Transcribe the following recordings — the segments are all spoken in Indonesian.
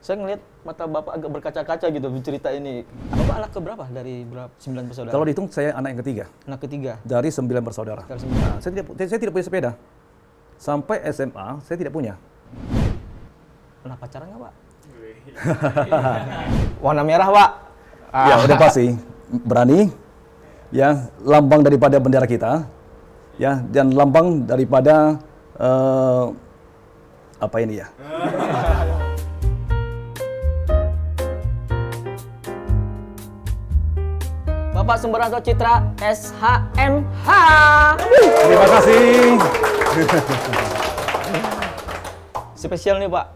Saya ngelihat mata Bapak agak berkaca-kaca gitu bercerita ini. Bapak anak keberapa dari 9 bersaudara? Kalau dihitung saya anak yang ketiga. Anak ketiga. Dari 9 bersaudara. Dari 9. Nah, saya tidak punya sepeda. Sampai SMA saya tidak punya. Pernah pacaran nggak, Pak? Warna merah, Pak. Ya, udah pasti. Berani. Ya, lambang daripada bendera kita. Ya, dan lambang daripada apa ini ya? Bapak Sumberanto Citra SHMH. Terima kasih. Spesial nih, Pak.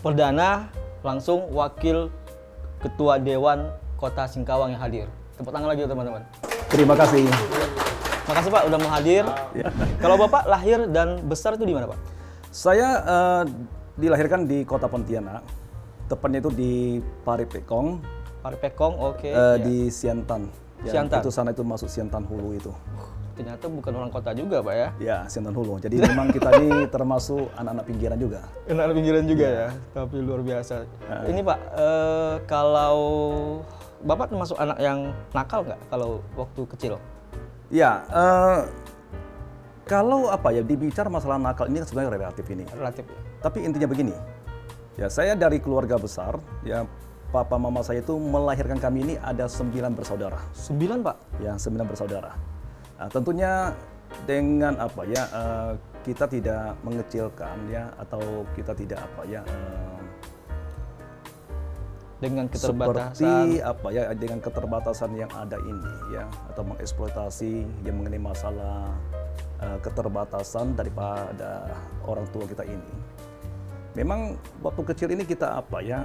Perdana langsung wakil Ketua Dewan Kota Singkawang yang hadir. Tepuk tangan lagi teman-teman. Terima kasih. Makasih Pak udah mau hadir. Ya. Kalau Bapak lahir dan besar itu di mana, Pak? Saya dilahirkan di Kota Pontianak. Tepatnya itu di Parepekong. Parepekong, oke. Di Siantan. Ya, Siantan. itu sana itu masuk Siantan Hulu itu. Ternyata bukan orang kota juga, Pak ya? Ya, Siantan Hulu. Jadi memang kita ini termasuk anak-anak pinggiran juga. Anak pinggiran juga ya, tapi luar biasa. Ini Pak, kalau Bapak termasuk anak yang nakal nggak kalau waktu kecil? Ya, kalau apa ya, dibicara masalah nakal ini sebenarnya relatif ini. Relatif ya? Tapi intinya begini, ya saya dari keluarga besar, ya papa mama saya itu melahirkan kami ini ada 9 bersaudara. 9, Pak? Ya, 9 bersaudara. Nah, tentunya dengan apa ya, kita tidak mengecilkan ya, atau kita tidak apa ya, Dengan keterbatasan. seperti apa ya, dengan keterbatasan yang ada ini ya, atau mengeksploitasi yang mengenai masalah keterbatasan daripada orang tua kita ini. Memang waktu kecil ini kita apa ya,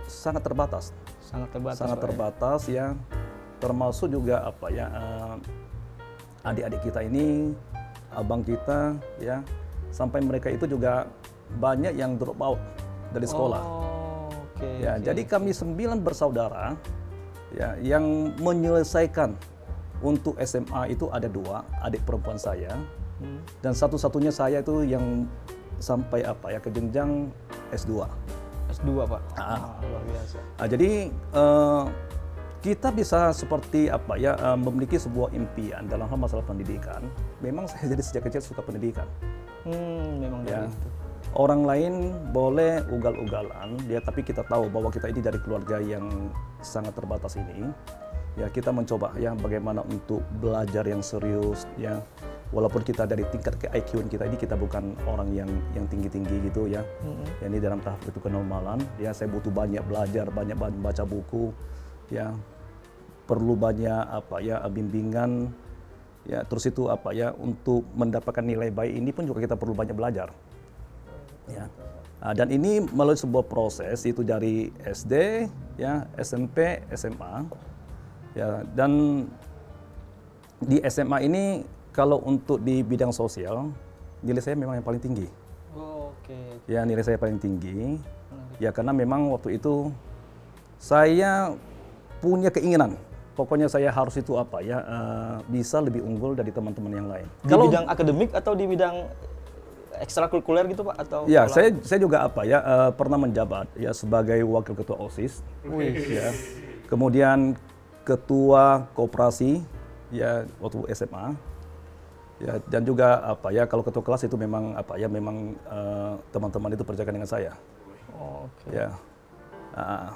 sangat terbatas. Sangat terbatas. Sangat Pak, terbatas ya. Termasuk juga apa ya, adik-adik kita ini, abang kita ya, sampai mereka itu juga banyak yang drop out dari sekolah. Ya, jadi kami 9 bersaudara ya, yang menyelesaikan untuk SMA itu ada 2 adik perempuan saya, dan satu-satunya saya itu yang sampai apa ya, ke jenjang S2. S2, Pak. Luar biasa. Nah, jadi kita bisa seperti apa ya, memiliki sebuah impian dalam hal masalah pendidikan. Memang saya jadi sejak kecil suka pendidikan. Memang Ya. dari itu. Orang lain boleh ugal-ugalan, ya, tapi kita tahu bahwa kita ini dari keluarga yang sangat terbatas ini. Ya, kita mencoba ya bagaimana untuk belajar yang serius ya. Walaupun kita dari tingkat ke IQ kita ini, kita bukan orang yang tinggi-tinggi gitu ya. Ya, ini dalam tahap itu kenormalan. Ya, saya butuh banyak belajar, banyak baca buku, ya. Perlu banyak apa ya, bimbingan. Ya, terus itu apa ya, untuk mendapatkan nilai baik ini pun juga kita perlu banyak belajar. Ya. Nah, dan ini melalui sebuah proses itu dari SD, ya, SMP, SMA, ya, dan di SMA ini kalau untuk di bidang sosial nilai saya memang yang paling tinggi. Ya, nilai saya paling tinggi, ya, karena memang waktu itu saya punya keinginan, pokoknya saya harus itu apa ya, bisa lebih unggul dari teman-teman yang lain. Di bidang akademik atau di bidang ekstrakurikuler gitu, Pak, atau? Ya, saya juga apa ya, pernah menjabat ya sebagai wakil ketua OSIS. Ya. Kemudian ketua koperasi ya waktu SMA. Ya, dan juga apa ya, kalau ketua kelas itu memang apa ya, memang teman-teman itu percayakan dengan saya. Ya.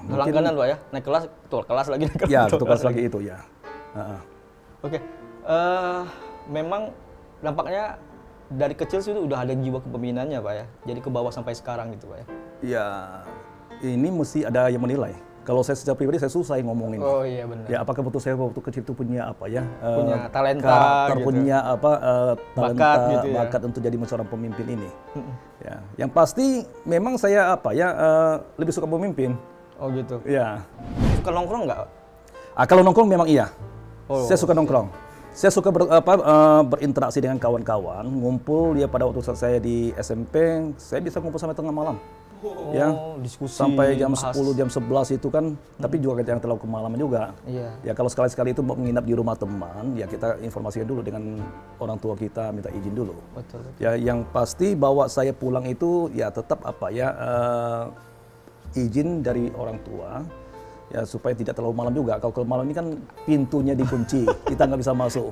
Mungkin langganan, Pak ya, naik kelas, ketua kelas lagi. Ya, ketua kelas lagi itu ya. Oke. Memang nampaknya dari kecil sih udah ada jiwa kepemimpinannya, Pak ya. Jadi ke bawah sampai sekarang gitu, Pak ya. Ya, ini mesti ada yang menilai. Kalau saya secara pribadi saya susah ngomongin. Oh iya benar. Ya, apakah betul saya waktu kecil itu punya apa ya? Punya talenta karakter, gitu. punya apa, talenta, bakat gitu ya. bakat untuk jadi seorang pemimpin ini. Ya, yang pasti memang saya apa ya, lebih suka memimpin. Oh gitu. Ya. Suka nongkrong nggak? Kalau nongkrong memang iya. Saya suka siap. nongkrong. Saya suka berinteraksi dengan kawan-kawan, ngumpul ya. Pada waktu saya di SMP, saya bisa ngumpul sampai tengah malam. Ya, diskusi sampai jam bahas. 10, jam 11 itu kan, tapi juga yang terlalu kemalaman juga. Iya. Ya, kalau sekali-sekali itu mau menginap di rumah teman, ya kita informasikan dulu dengan orang tua kita, minta izin dulu. Betul. Ya, yang pasti bawa saya pulang itu ya tetap apa ya, izin dari orang tua ya supaya tidak terlalu malam juga. Kalau ke malam ini kan pintunya dikunci, kita nggak bisa masuk.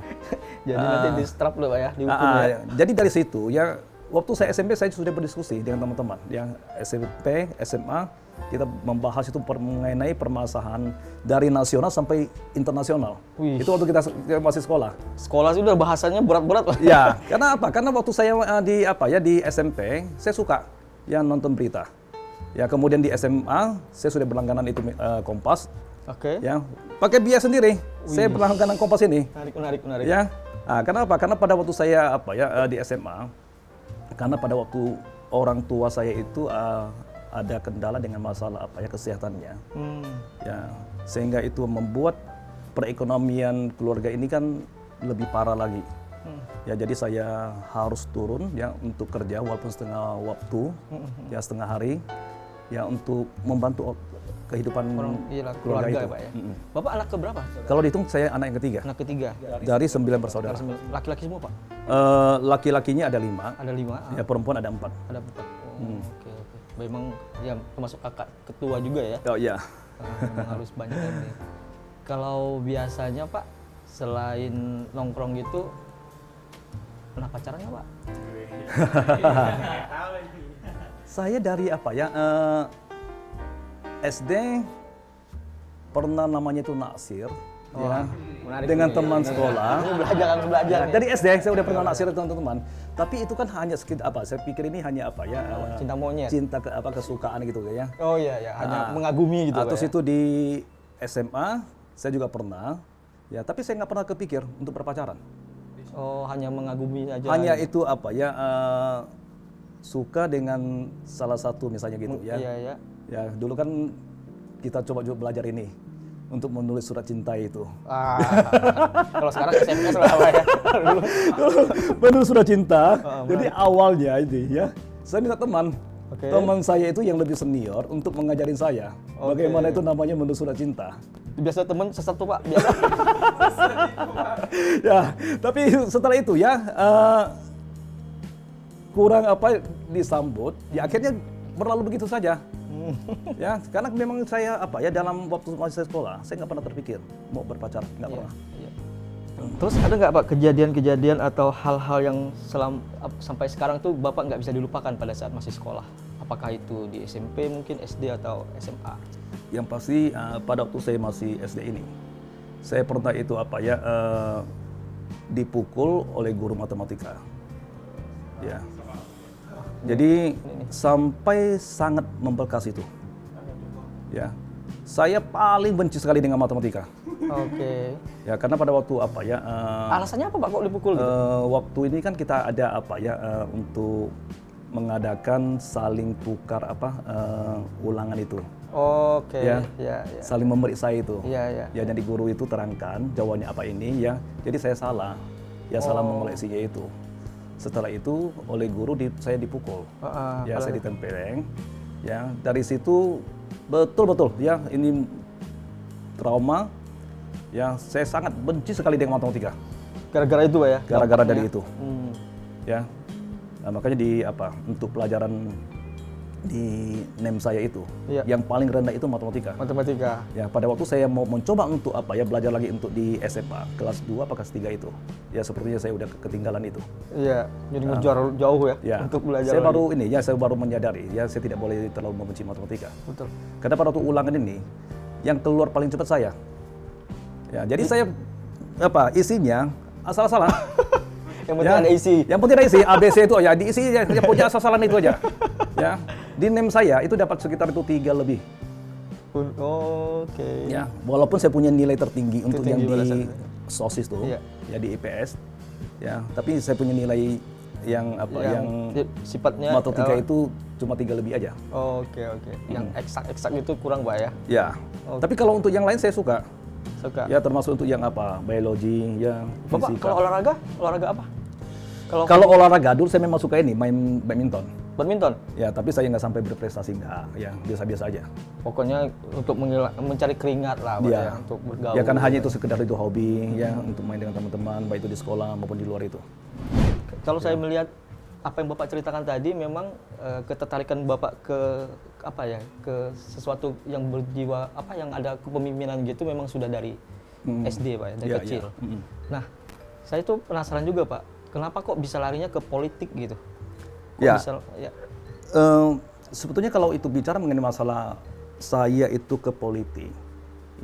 Jadi nanti di strap loh Pak ya, dihukum ya. Jadi dari situ ya waktu saya SMP saya sudah berdiskusi dengan teman-teman yang SMP, SMA kita membahas itu mengenai permasalahan dari nasional sampai internasional. Wih. Itu waktu kita masih sekolah. Sekolah sudah bahasanya berat-berat Pak. Ya, karena apa? Karena waktu saya di SMP saya suka yang nonton berita. Ya kemudian di SMA saya sudah berlangganan itu Kompas. Oke. Ya pakai biaya sendiri. Saya berlangganan Kompas ini. Menarik. Ya. Karena apa? Karena pada waktu saya di SMA, karena pada waktu orang tua saya itu ada kendala dengan masalah kesehatannya. Ya, sehingga itu membuat perekonomian keluarga ini kan lebih parah lagi. Ya, jadi saya harus turun ya untuk kerja walaupun setengah waktu, ya setengah hari, ya untuk membantu kehidupan keluarga itu. Ya, Pak ya. Bapak anak keberapa? Kalau dihitung saya anak yang ketiga. Anak ketiga. Dari 9 bersaudara. Laki-laki semua Pak? Laki-lakinya ada 5. Ada 5. Ya perempuan ada 4. Ada 4. Oke. Memang ya termasuk kakak ketua juga ya. Oh iya. Memang harus banyak ini. Kalau biasanya Pak, selain nongkrong gitu, pernah pacaran nggak Pak? Saya dari SD pernah namanya itu naksir. Ya, dengan teman sekolah. Belajar. Dari SD saya udah pernah naksir dengan teman-teman. Tapi itu kan hanya sekedar saya pikir ini hanya cinta monyet. Cinta kesukaan gitu ya. Oh iya, hanya mengagumi gitu. Terus ya? itu di SMA saya juga pernah. Ya, tapi saya nggak pernah kepikir untuk berpacaran. Oh, hanya mengagumi aja. Hanya itu suka dengan salah satu misalnya gitu ya. Iya. Ya, dulu kan kita coba belajar ini untuk menulis surat cinta itu. Kalau sekarang SMS lah Pak ya. Menulis surat cinta. Jadi awalnya ini ya, saya minta teman. Okay. Teman saya itu yang lebih senior untuk mengajarin saya bagaimana itu namanya menulis surat cinta. Biasa teman sesat tuh Pak, biasa. Ya, tapi setelah itu ya kurang disambut. Ya akhirnya berlalu begitu saja. Ya, karena memang saya dalam waktu masih sekolah, saya nggak pernah terpikir mau berpacaran, nggak pernah. Iya. Terus ada nggak Pak kejadian-kejadian atau hal-hal yang sampai sekarang tuh Bapak nggak bisa dilupakan pada saat masih sekolah? Apakah itu di SMP mungkin, SD atau SMA? Yang pasti pada waktu saya masih SD ini, saya pernah itu dipukul oleh guru matematika. Ya. Jadi sampai sangat membekas itu. Ya. Saya paling benci sekali dengan matematika. Oke. Ya, karena pada waktu alasannya apa Pak kok dipukul gitu? Waktu ini kan kita ada untuk mengadakan saling tukar ulangan itu. Oke. Ya. Ya. Saling memeriksa itu. Iya. Ya, jadi guru itu terangkan jawabannya apa ini ya. Jadi saya salah. Ya salah mengoleksinya itu. Setelah itu oleh guru saya dipukul. Ya, saya ditempeleng. Ya, dari situ betul ya ini trauma. Ya, saya sangat benci sekali dengan matematika. Gara-gara itu Pak ya? Gara-gara dari itu. Ya. Nah, makanya untuk pelajaran di NEM saya itu, yang paling rendah itu matematika. Matematika. Ya, pada waktu saya mau mencoba untuk belajar lagi untuk di SMA kelas 2 apa kelas 3 itu. Ya, sepertinya saya udah ketinggalan itu. Iya, jadi ngejar jauh ya untuk belajar. Saya baru menyadari ya saya tidak boleh terlalu membenci matematika. Betul. Karena pada waktu ulangan ini yang keluar paling cepat saya. Ya, jadi saya isinya asal-asalan. Yang penting ada isi. Yang penting ada isi, ABC itu ya, diisi ya, punya asal-asalan itu aja. Ya. Di NEM saya itu dapat sekitar itu 3 lebih. Oke. Ya, walaupun saya punya nilai tertinggi untuk yang di SOSIS tuh, Iya. ya di IPS. Ya, tapi saya punya nilai yang sifatnya matematika itu cuma 3 lebih aja. Oke. Yang eksak itu kurang Pak ya? Ya. Tapi kalau untuk yang lain saya suka. Ya, termasuk untuk yang biologi, ya, Bapak fisika. kalau olahraga apa? Kalau olahraga dulu saya memang suka ini main badminton. Badminton? Ya, tapi saya nggak sampai berprestasi, nggak. Ya, biasa-biasa aja. Pokoknya untuk mencari keringat lah, Pak, ya, untuk bergaul. Ya, kan hanya itu sekedar itu hobi, ya, untuk main dengan teman-teman, baik itu di sekolah maupun di luar itu. Kalau saya melihat apa yang Bapak ceritakan tadi, memang ketertarikan Bapak ke apa ya, ke sesuatu yang berjiwa apa yang ada kepemimpinan gitu memang sudah dari SD Pak ya, dari Iya, kecil. iya. Nah, saya tuh penasaran juga Pak, kenapa kok bisa larinya ke politik gitu? Kok Ya. bisa, ya. Sebetulnya kalau itu bicara mengenai masalah saya itu ke politik,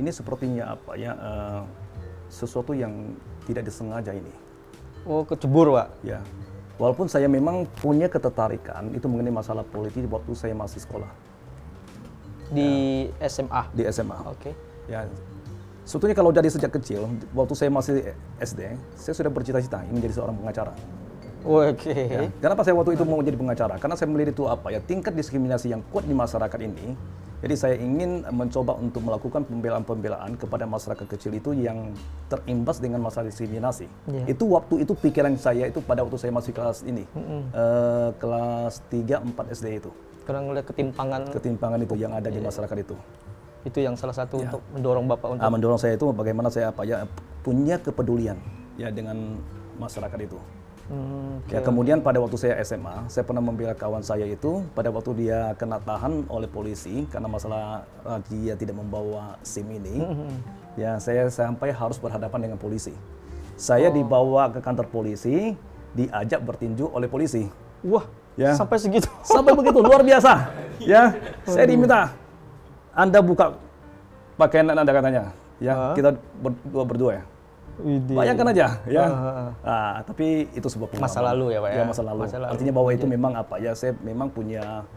ini sepertinya apa ya, sesuatu yang tidak disengaja ini. Oh, kecebur Pak. Ya, walaupun saya memang punya ketertarikan itu mengenai masalah politik waktu saya masih sekolah Di SMA. di SMA. Oke. Ya, sebetulnya kalau dari sejak kecil, waktu saya masih SD, saya sudah bercita-cita ingin menjadi seorang pengacara. Oke. Ya. Kenapa saya waktu itu mau menjadi pengacara? Karena saya melihat itu apa ya, tingkat diskriminasi yang kuat di masyarakat ini. Jadi saya ingin mencoba untuk melakukan pembelaan-pembelaan kepada masyarakat kecil itu yang terimbas dengan masalah diskriminasi. Iya. Itu waktu itu pikiran saya itu pada waktu saya masih kelas ini, kelas 3, 4 SD itu. Karena ngeliat Ketimpangan itu yang ada di masyarakat itu. itu yang salah satu untuk mendorong Bapak untuk Mendorong saya itu bagaimana saya apa ya punya kepedulian ya dengan masyarakat itu. Ya, kemudian pada waktu saya SMA, saya pernah membela kawan saya itu pada waktu dia kena tahan oleh polisi karena masalah dia tidak membawa SIM ini. Ya, saya sampai harus berhadapan dengan polisi. Saya dibawa ke kantor polisi, diajak bertinju oleh polisi. Wah, Ya. sampai segitu. Sampai begitu luar biasa. Ya, saya diminta Anda buka pakaian Anda katanya. Ya, kita berdua ya. Widih. Bayangkan aja, ya. Tapi itu sebuah pengalaman. Masa lalu ya Pak ya? Ya, masa lalu. Artinya bahwa itu memang apa ya, saya memang punya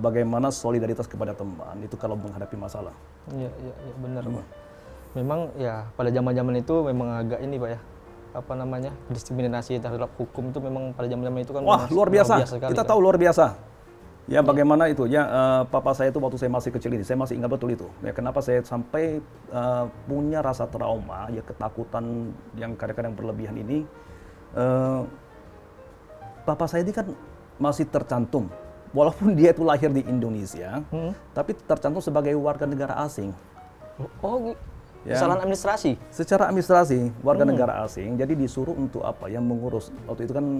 bagaimana solidaritas kepada teman itu kalau menghadapi masalah. Iya, benar Pak. Memang ya pada zaman-zaman itu memang agak ini Pak ya, apa namanya, diskriminasi terhadap hukum itu memang pada zaman-zaman itu kan Wah, memang luar biasa. sekali, Kita Pak. tahu luar biasa. Ya, bagaimana itu ya, papa saya itu waktu saya masih kecil ini, saya masih ingat betul itu. Ya, kenapa saya sampai punya rasa trauma, ya ketakutan yang kadang-kadang berlebihan ini. Papa saya ini kan masih tercantum, walaupun dia itu lahir di Indonesia, tapi tercantum sebagai warga negara asing. Oh, Ya. kesalahan administrasi. Secara administrasi warga negara asing, jadi disuruh untuk apa ya mengurus waktu itu kan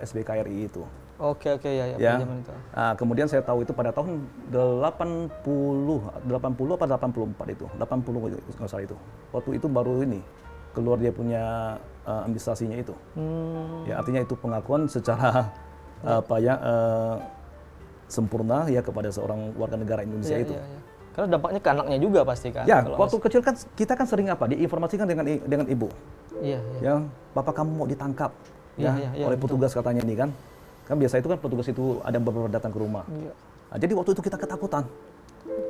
SBKRI itu. Oke, ya, Ya. pada zaman itu. Kemudian saya tahu itu pada tahun 80 apa 84 itu, 80 nggak salah itu. Waktu itu baru ini keluar dia punya administrasinya itu. Ya, artinya itu pengakuan secara apa ya sempurna ya kepada seorang warga negara Indonesia itu. Iya. Karena dampaknya ke anaknya juga pasti kan. Ya, kalau waktu kecil kan kita kan sering apa diinformasikan dengan ibu. Iya. Ya, papa kamu mau ditangkap Iya, oleh petugas katanya ini kan. Kan biasa itu kan petugas itu ada beberapa datang ke rumah. Iya. Nah, jadi waktu itu kita ketakutan.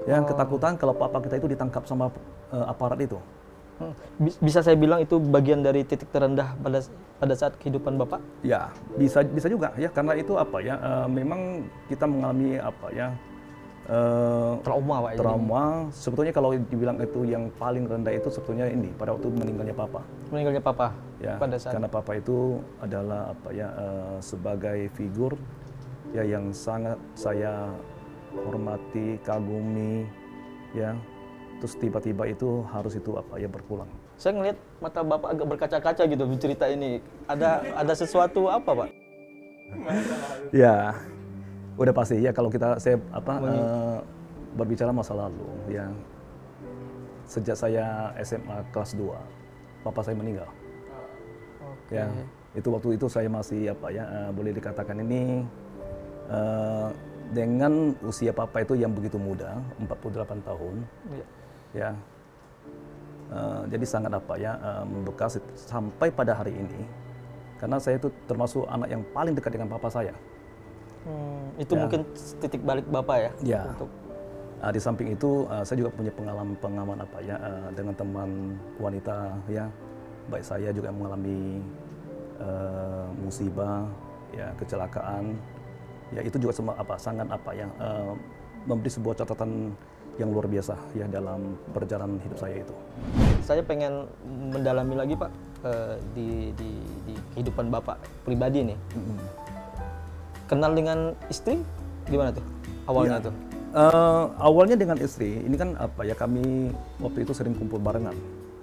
Ya, ketakutan kalau papa kita itu ditangkap sama aparat itu. Bisa saya bilang itu bagian dari titik terendah pada saat kehidupan Bapak? Ya, bisa juga ya karena itu apa ya memang kita mengalami apa ya Trauma Pak. trauma. Sebetulnya kalau dibilang itu yang paling rendah itu sebetulnya ini pada waktu meninggalnya papa. Meninggalnya Papa Ya, pada saat karena papa itu adalah apa ya sebagai figur ya yang sangat saya hormati, kagumi ya. Terus tiba-tiba itu harus itu apa ya berpulang. saya ngelihat mata Bapak agak berkaca-kaca gitu bercerita ini. Ada sesuatu apa Pak? Ya, udah pasti ya kalau saya berbicara masa lalu ya. Sejak saya SMA kelas 2, papa saya meninggal. Ya, itu waktu itu saya masih apa ya boleh dikatakan ini dengan usia papa itu yang begitu muda, 48 tahun. Iya. Ya. Jadi sangat apa ya membekas sampai pada hari ini. Karena saya itu termasuk anak yang paling dekat dengan papa saya. Itu mungkin titik balik Bapak ya? Ya. Untuk Di samping itu saya juga punya pengalaman apa ya dengan teman wanita ya. Baik saya juga mengalami musibah ya kecelakaan. Ya itu juga sangat apa ya memberi sebuah catatan yang luar biasa ya dalam perjalanan hidup saya itu. saya pengen mendalami lagi Pak di kehidupan Bapak pribadi nih. Kenal dengan istri gimana tuh awalnya Ya. tuh? Awalnya dengan istri, ini kan apa ya kami waktu itu sering kumpul barengan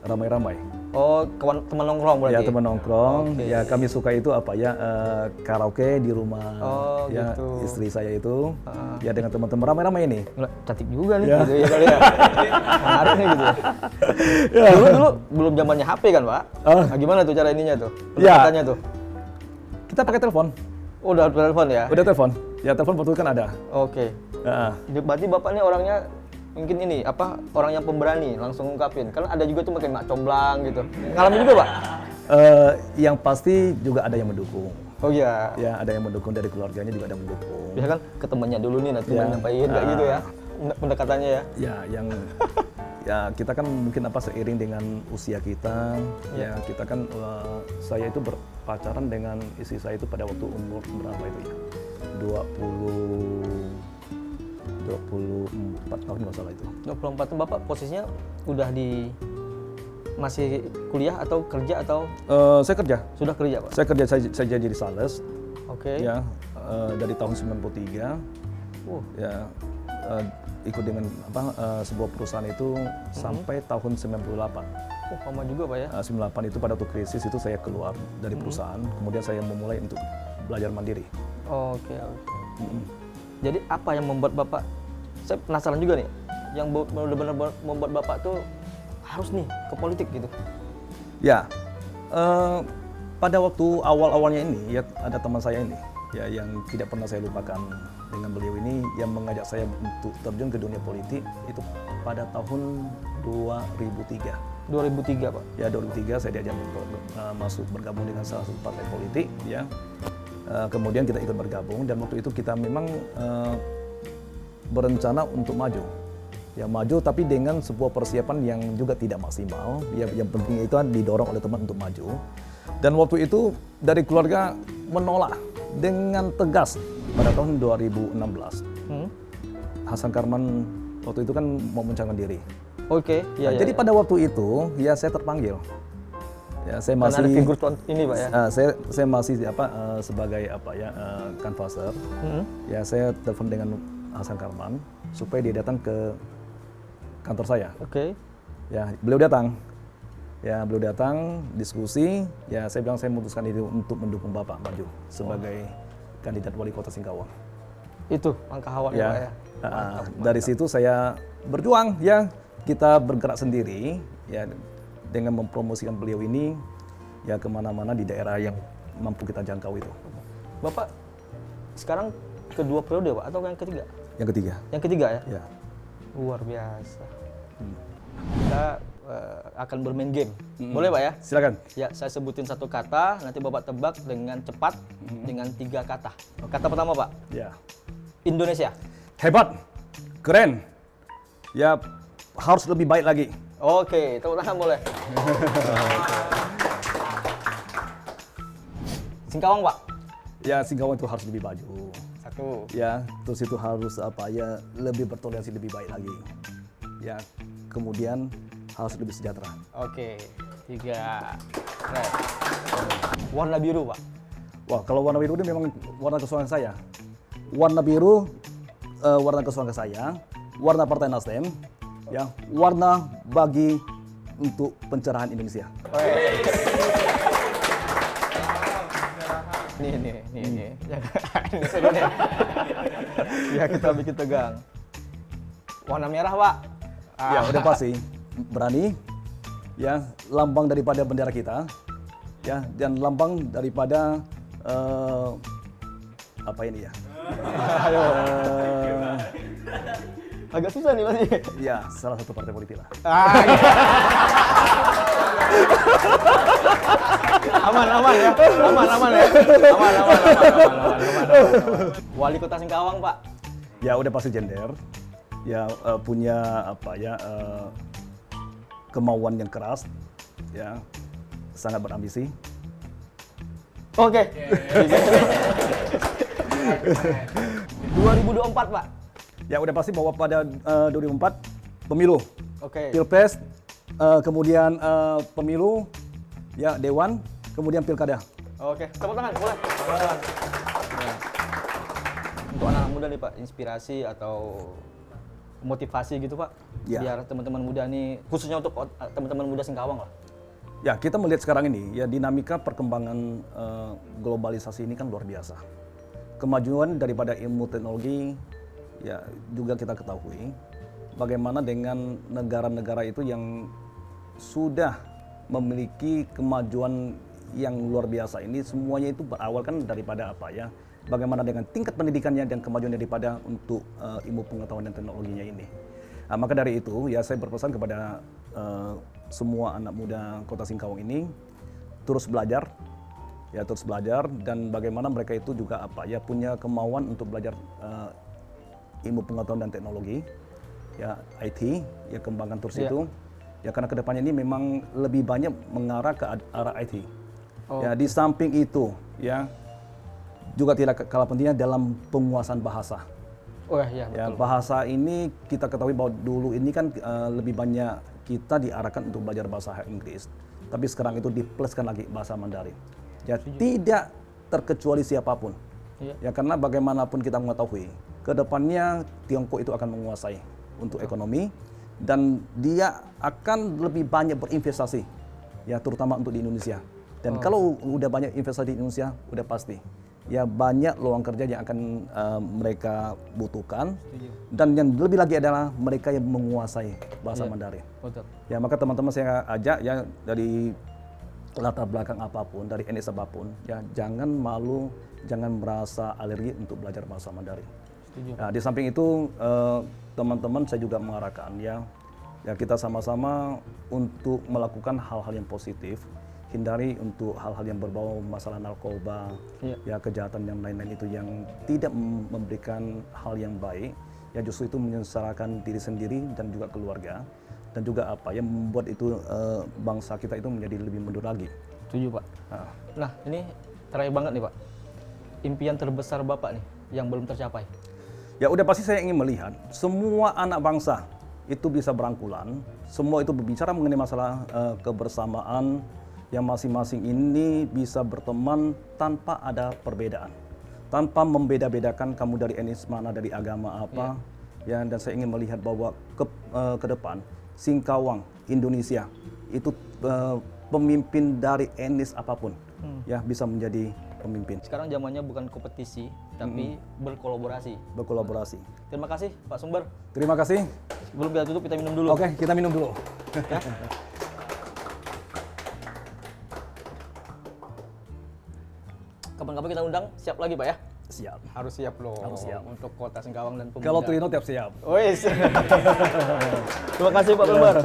ramai-ramai. Oh, teman nongkrong berarti? Ya teman nongkrong, Oke. ya kami suka itu apa ya karaoke di rumah, Oh, ya gitu. istri saya itu, ya dengan teman-teman ramai-ramai ini. Nggak, cantik juga nih, Ya. gitu ya kali ya. Menarik nih gitu ya. Dulu belum zamannya HP kan, Pak? Nah, gimana tuh cara ininya tuh? Ya. Pendekatannya tuh? Kita pakai telepon, Oh, udah telepon ya? udah telepon, ya telepon waktu itu kan ada. Oke. Ya. Berarti Bapak ini orangnya mungkin ini, orang yang pemberani, langsung ngungkapin. Kan ada juga tuh makin mak comblang gitu. Ngalamin juga, Pak? Yang pasti juga ada yang mendukung. Oh iya. Ya ada yang mendukung dari keluarganya juga ada yang mendukung. Biasa kan ke temennya dulu nih, nanti Ya. nyampain kayak gitu ya. Pendekatannya ya. Ya yang ya kita kan mungkin seiring dengan usia kita, ya kita kan saya itu berpacaran dengan istri saya itu pada waktu umur berapa itu ya? 24 tahun nggak salah itu. 24 tuh Bapak posisinya udah masih kuliah atau kerja atau Saya kerja. sudah kerja, Pak? Saya jadi sales Oke. ya dari tahun 93 ya ikut dengan sebuah perusahaan itu sampai tahun 98. Oh, lama juga, Pak ya? 98 itu pada waktu krisis itu saya keluar dari perusahaan, kemudian saya memulai untuk belajar mandiri. Oke. Jadi apa yang membuat Bapak, saya penasaran juga nih, yang benar-benar membuat Bapak tuh harus nih ke politik gitu? Ya, pada waktu awal-awalnya ini ya ada teman saya ini ya yang tidak pernah saya lupakan dengan beliau ini yang mengajak saya untuk terjun ke dunia politik itu pada tahun 2003. 2003, Pak? Ya 2003 saya diajak masuk bergabung dengan salah satu partai politik ya. Kemudian kita ikut bergabung dan waktu itu kita memang berencana untuk maju. Ya maju tapi dengan sebuah persiapan yang juga tidak maksimal. Ya, yang penting itu didorong oleh teman untuk maju. Dan waktu itu dari keluarga menolak dengan tegas pada tahun 2016. Hasan Karman waktu itu kan mau mencalonkan diri. Oke, iya. Jadi pada waktu itu ya saya terpanggil. Ya saya Karena ada masih figur ini, Pak ya? saya masih sebagai canvasser. Ya saya telepon dengan Hasan Karman supaya dia datang ke kantor saya. Oke. Ya beliau datang. Ya beliau datang diskusi. Ya saya bilang saya memutuskan itu untuk mendukung Bapak maju sebagai kandidat wali kota Singkawang. Itu langkah awal ya, Pak ya? Dari situ saya berjuang ya kita bergerak sendiri ya dengan mempromosikan beliau ini ya kemana-mana di daerah yang mampu kita jangkau itu. Bapak sekarang kedua periode, Pak, atau yang ketiga? Yang ketiga. Yang ketiga ya? Ya. Luar biasa. Kita akan bermain game. Boleh, Pak ya? Silakan. Ya, saya sebutin satu kata, nanti Bapak tebak dengan cepat dengan 3 kata. Kata pertama, Pak. Ya. Indonesia. Hebat. Keren. Ya harus lebih baik lagi. Oke, tepuk tangan boleh. Singkawang, Pak. Ya Singkawang itu harus lebih maju. 1. Ya, terus itu harus lebih bertoleransi lebih baik lagi. Ya, kemudian harus lebih sejahtera. Oke, 3. Keren. Warna biru, Pak. Wah, kalau warna biru ini memang warna kesukaan saya. Warna biru warna kesukaan saya, warna Partai Nasdem, ya, warna bagi untuk pencerahan Indonesia. Nih. Ini seru nih. Ya, kita bikin tegang. Warna merah, Pak. Ya, udah pasti berani. Ya, lambang daripada bendera kita. Ya, dan lambang daripada apa ini ya? Agak susah nih, Mas. Ya, salah satu partai politik lah. Aman ya. Aman ya. Aman. Wali Kota Singkawang, Pak. Ya, udah pasti gender. Ya, punya kemauan yang keras. Ya, sangat berambisi. Oke. 2024, Pak. Ya, udah pasti bahwa pada 2024 pemilu. Oke. Pilpres, kemudian pemilu, ya dewan, kemudian pilkada. Oke, tepuk tangan, boleh. Tepuk tangan. Ya. Untuk anak muda nih, Pak, inspirasi atau motivasi gitu Pak, Ya. biar teman-teman muda nih, khususnya untuk teman-teman muda Singkawang lah. Ya, kita melihat sekarang ini, ya dinamika perkembangan globalisasi ini kan luar biasa. Kemajuan daripada ilmu teknologi, ya juga kita ketahui. Bagaimana dengan negara-negara itu yang sudah memiliki kemajuan yang luar biasa ini, semuanya itu berawal kan daripada apa ya? Bagaimana dengan tingkat pendidikannya dan kemajuan daripada untuk ilmu pengetahuan dan teknologinya ini. Nah, maka dari itu, ya saya berpesan kepada semua anak muda Kota Singkawang ini terus belajar, dan bagaimana mereka itu juga apa ya punya kemauan untuk belajar ilmu pengetahuan dan teknologi, ya IT, ya kembangkan terus Iya. itu, ya karena kedepannya ini memang lebih banyak mengarah ke arah IT. Ya di samping itu, ya juga tidak kalah pentingnya dalam penguasaan bahasa. Oh ya, Ya, betul. bahasa ini kita ketahui bahwa dulu ini kan lebih banyak kita diarahkan untuk belajar bahasa Inggris, tapi sekarang itu dipluskan lagi bahasa Mandarin. Ya, tidak terkecuali siapapun. Iya. Ya, karena bagaimanapun kita mengetahui, kedepannya Tiongkok itu akan menguasai untuk ekonomi dan dia akan lebih banyak berinvestasi, ya terutama untuk di Indonesia. Dan kalau udah banyak investasi di Indonesia, udah pasti ya banyak lowongan kerja yang akan mereka butuhkan. Setuju. Dan yang lebih lagi adalah mereka yang menguasai bahasa Mandarin. Betul. Ya maka teman-teman saya ajak ya dari latar belakang apapun, dari etnis apapun, ya jangan malu, jangan merasa alergi untuk belajar bahasa Mandarin. Setuju. Nah, di samping itu teman-teman saya juga mengarahkan ya kita sama-sama untuk melakukan hal-hal yang positif, hindari untuk hal-hal yang berbau masalah narkoba, Iya. ya kejahatan yang lain-lain itu yang tidak memberikan hal yang baik, ya justru itu menyengsarakan diri sendiri dan juga keluarga, dan juga apa yang membuat itu bangsa kita itu menjadi lebih mundur lagi. Setuju Pak. Nah, Nah ini terakhir banget nih Pak, impian terbesar Bapak nih yang belum tercapai. ya udah pasti saya ingin melihat semua anak bangsa itu bisa berangkulan, semua itu berbicara mengenai masalah kebersamaan, yang masing-masing ini bisa berteman tanpa ada perbedaan, tanpa membeda-bedakan kamu dari etnis mana, dari agama apa, ya. Dan saya ingin melihat bahwa ke depan Singkawang Indonesia itu pemimpin dari etnis apapun, ya bisa menjadi pemimpin, Sekarang zamannya bukan kompetisi, tapi berkolaborasi. berkolaborasi. Terima kasih Pak Sumber. Terima kasih. Sebelum kita tutup, kita minum dulu. Oke, kita minum dulu. Kapan-kapan kita undang, siap lagi Pak ya? Siap. Harus siap loh. Harus siap. Untuk Kota Singkawang dan pemuda. Kalau Trino tiap siap. Wes. Terima kasih Pak Sumber.